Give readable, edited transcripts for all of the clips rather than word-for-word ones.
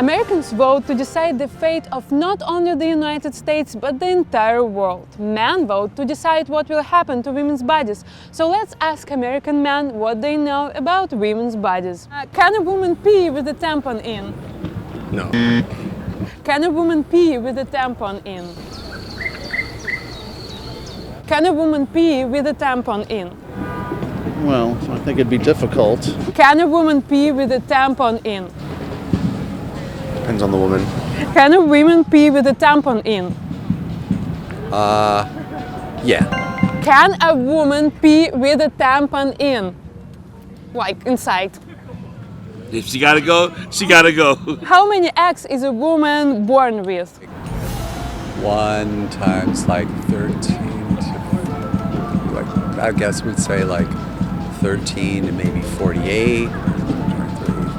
Americans vote to decide the fate of not only the United States but the entire world. Men vote to decide what will happen to women's bodies. So let's ask American men what they know about women's bodies. Can a woman pee with a tampon in? No. Can a woman pee with a tampon in? Can a woman pee with a tampon in? Well, I think it'd be difficult. Can a woman pee with a tampon in? Depends on the woman. Can a woman pee with a tampon in? Yeah. Can a woman pee with a tampon in? Like inside. If she gotta go, she gotta go. How many eggs is a woman born with? 1 times like 13 to, like, I guess we'd say like 13 to maybe 48,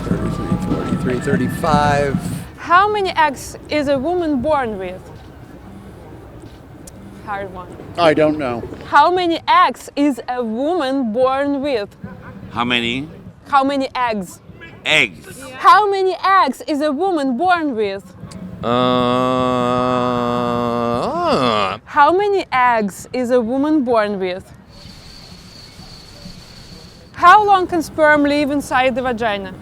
33, 43, 35. How many eggs is a woman born with? Hard one. I don't know. How many eggs is a woman born with? How many? How many eggs? Eggs. How many eggs is a woman born with? How many eggs is a woman born with? How long can sperm live inside the vagina?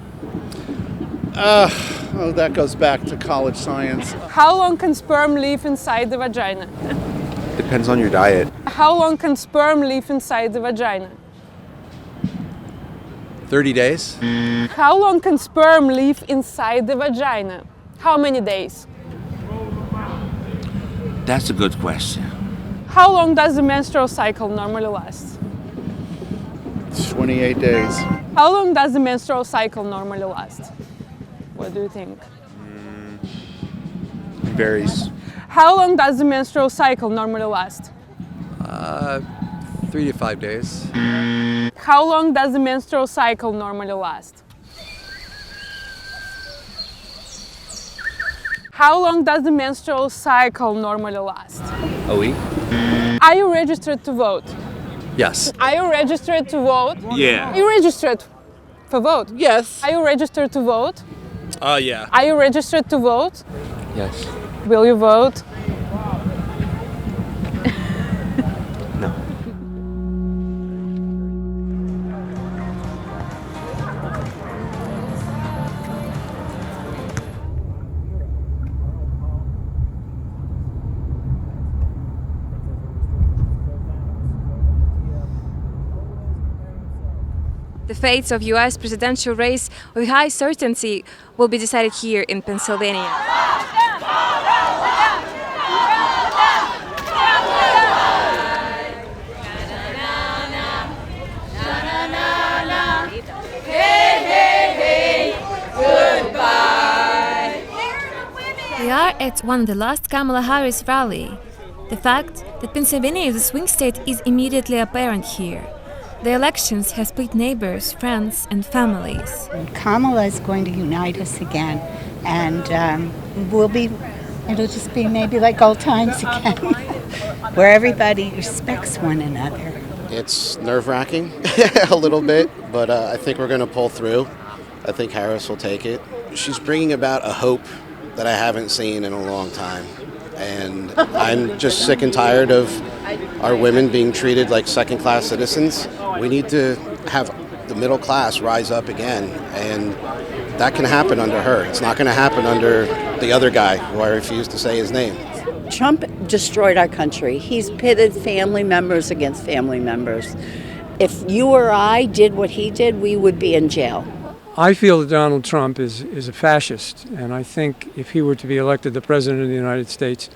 Oh, that goes back to college science. How long can sperm live inside the vagina? Depends on your diet. How long can sperm live inside the vagina? 30 days? How long can sperm live inside the vagina? How many days? That's a good question. How long does the menstrual cycle normally last? 28 days. How long does the menstrual cycle normally last? What do you think? Varies. How long does the menstrual cycle normally last? 3 to 5 days. How long does the menstrual cycle normally last? How long does the menstrual cycle normally last? A week? Are you registered to vote? Yes. Are you registered to vote? Yeah. Are you registered for vote? Yes. Are you registered to vote? Yeah. Are you registered to vote? Yes. Will you vote? No. The fates of U.S. presidential race with high certainty will be decided here in Pennsylvania. We are at one of the last Kamala Harris rally. The fact that Pennsylvania is a swing state is immediately apparent here. The elections have split neighbors, friends, and families. Kamala is going to unite us again, and it'll just be maybe like old times again, where everybody respects one another. It's nerve-wracking a little bit, but I think we're going to pull through. I think Harris will take it. She's bringing about a hope that I haven't seen in a long time. And I'm just sick and tired of our women being treated like second-class citizens. We need to have the middle class rise up again, and that can happen under her. It's not going to happen under the other guy, who I refuse to say his name. Trump destroyed our country. He's pitted family members against family members. If you or I did what he did, we would be in jail. I feel that Donald Trump is a fascist, and I think if he were to be elected the President of the United States,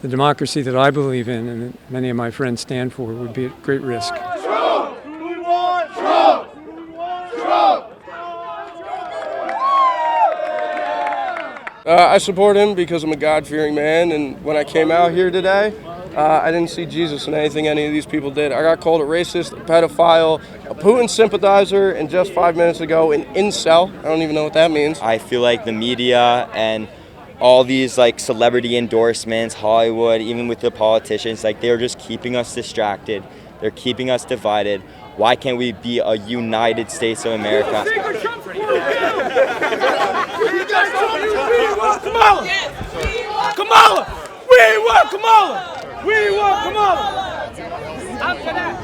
the democracy that I believe in and that many of my friends stand for would be at great risk. Trump! We want Trump! Trump! I support him because I'm a God-fearing man, and when I came out here today, I didn't see Jesus in anything any of these people did. I got called a racist, a pedophile, a Putin sympathizer, and just 5 minutes ago, an incel. I don't even know what that means. I feel like the media and all these like celebrity endorsements, Hollywood, even with the politicians, like they're just keeping us distracted. They're keeping us divided. Why can't we be a United States of America? Kamala! Kamala! We want Kamala! We want Kamala! After that.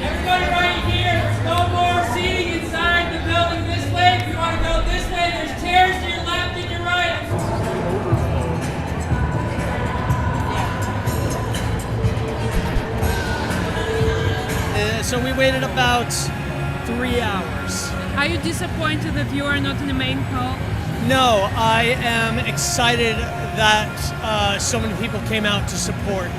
Everybody right here, there's no more seating inside the building this way. If you want to go this way, there's chairs to your left and your right. So we waited about 3 hours. Are you disappointed that you are not in the main hall? No, I am excited that so many people came out to support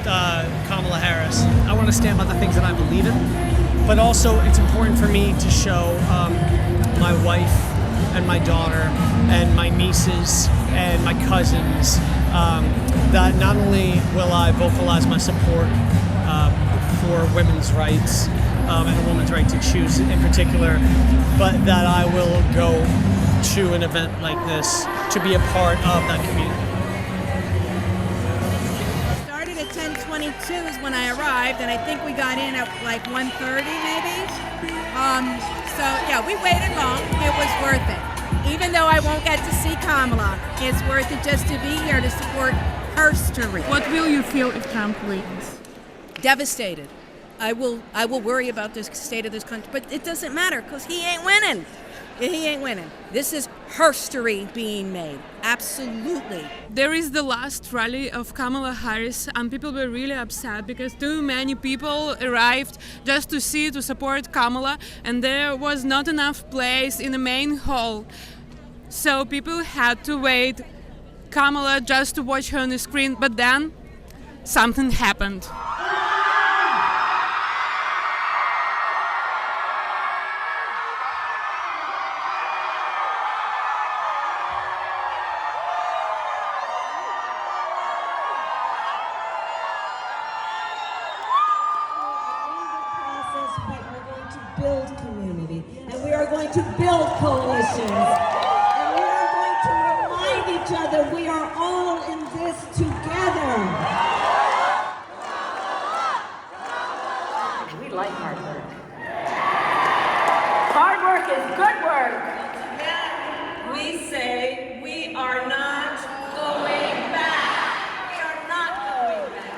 Kamala Harris. I want to stand by the things that I believe in, but also it's important for me to show my wife and my daughter and my nieces and my cousins that not only will I vocalize my support for women's rights and a woman's right to choose in particular, but that I will go to an event like this to be a part of that community. Started at 10:22 is when I arrived, and I think we got in at like 1:30 maybe. So yeah, we waited long. It was worth it. Even though I won't get to see Kamala, it's worth it just to be here to support her story. What will you feel if Trump wins? Devastated. I will worry about the state of this country, but it doesn't matter because he ain't winning. He ain't winning. This is her story being made. Absolutely. There is the last rally of Kamala Harris, and people were really upset because too many people arrived just to support Kamala, and there was not enough place in the main hall. So people had to wait Kamala just to watch her on the screen, but then something happened. Build community, and we are going to build coalitions, and we are going to remind each other we are all in this together. We like hard work. Hard work is good work. We say we are not going back. We are not going back.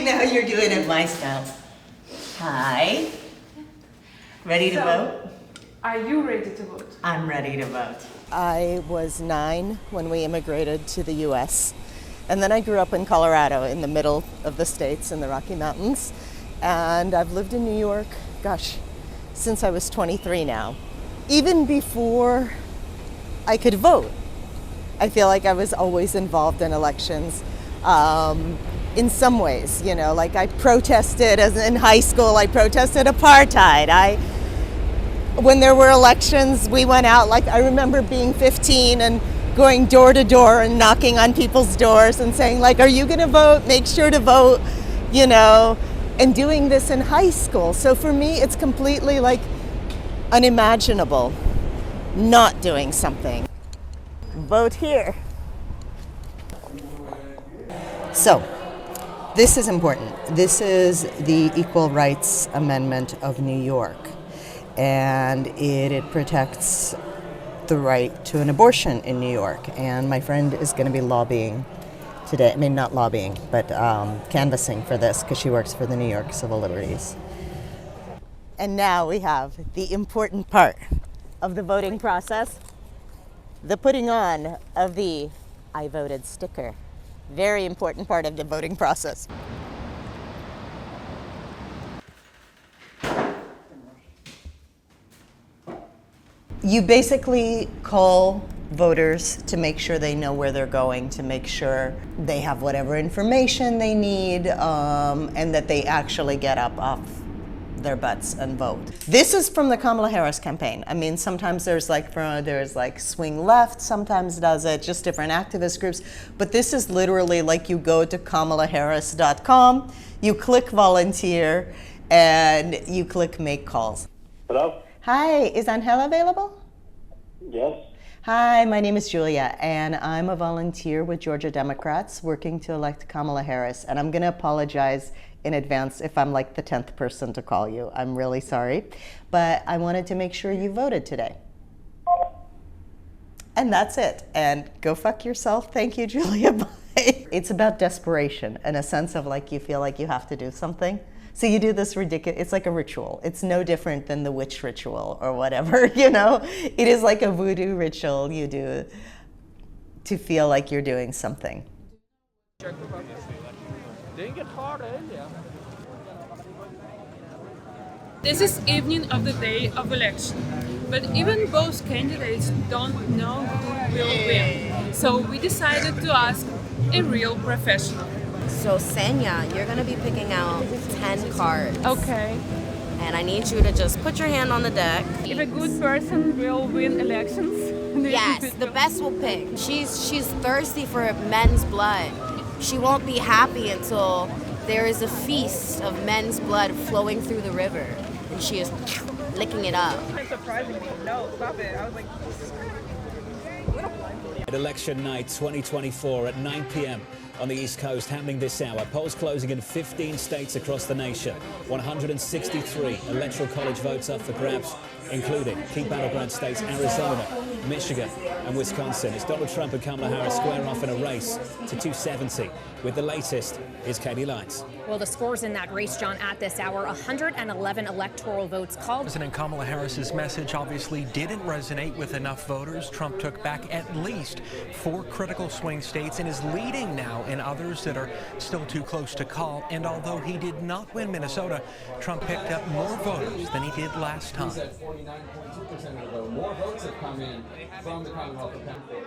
Now you're doing it my style. Hi. Ready to vote? Are you ready to vote? I'm ready to vote. I was 9 when we immigrated to the U.S. And then I grew up in Colorado, in the middle of the States, in the Rocky Mountains. And I've lived in New York, since I was 23 now. Even before I could vote, I feel like I was always involved in elections. In some ways, like I protested in high school, I protested apartheid. When there were elections, we went out, I remember being 15 and going door to door and knocking on people's doors and saying, are you gonna vote? Make sure to vote, and doing this in high school. So for me, it's completely unimaginable not doing something. Vote here. So, this is important. This is the Equal Rights Amendment of New York, and it protects the right to an abortion in New York. And my friend is going to be lobbying today. I mean, not lobbying, but canvassing for this because she works for the New York Civil Liberties. And now we have the important part of the voting process, the putting on of the I voted sticker. Very important part of the voting process. You basically call voters to make sure they know where they're going, to make sure they have whatever information they need, and that they actually get up off their butts and vote. This is from the Kamala Harris campaign. I mean, sometimes there's like swing left, sometimes does it, just different activist groups. But this is literally like you go to kamalaharris.com, you click volunteer, and you click make calls. Hello? Hi, is Angela available? Yes. Hi, my name is Julia, and I'm a volunteer with Georgia Democrats working to elect Kamala Harris. And I'm going to apologize in advance if I'm like the 10th person to call you. I'm really sorry. But I wanted to make sure you voted today. And that's it. And go fuck yourself. Thank you, Julia. Bye. It's about desperation and a sense of like you feel like you have to do something. So you do this ridiculous, it's like a ritual. It's no different than the witch ritual or whatever, you know? It is like a voodoo ritual you do to feel like you're doing something. This is evening of the day of election, but even both candidates don't know who will win. So we decided to ask a real professional. So Senya, you're gonna be picking out 10 cards. Okay. And I need you to just put your hand on the deck. If a good person will win elections. Yes, the best will pick. She's thirsty for men's blood. She won't be happy until there is a feast of men's blood flowing through the river. And she is licking it up. It's surprising me. No, stop it. I was like, Election night 2024 at 9 p.m. on the East Coast, happening this hour. Polls closing in 15 states across the nation. 163 electoral college votes up for grabs, including key battleground states Arizona, Michigan and Wisconsin. It's Donald Trump and Kamala Harris square off in a race to 270. With the latest, is Katie Lyons. Well, the scores in that race, John, at this hour, 111 electoral votes called. President Kamala Harris's message obviously didn't resonate with enough voters. Trump took back at least 4 critical swing states and is leading now in others that are still too close to call. And although he did not win Minnesota, Trump picked up more voters than he did last time. 49.2% of the vote. More votes have come in from the Commonwealth of Pennsylvania.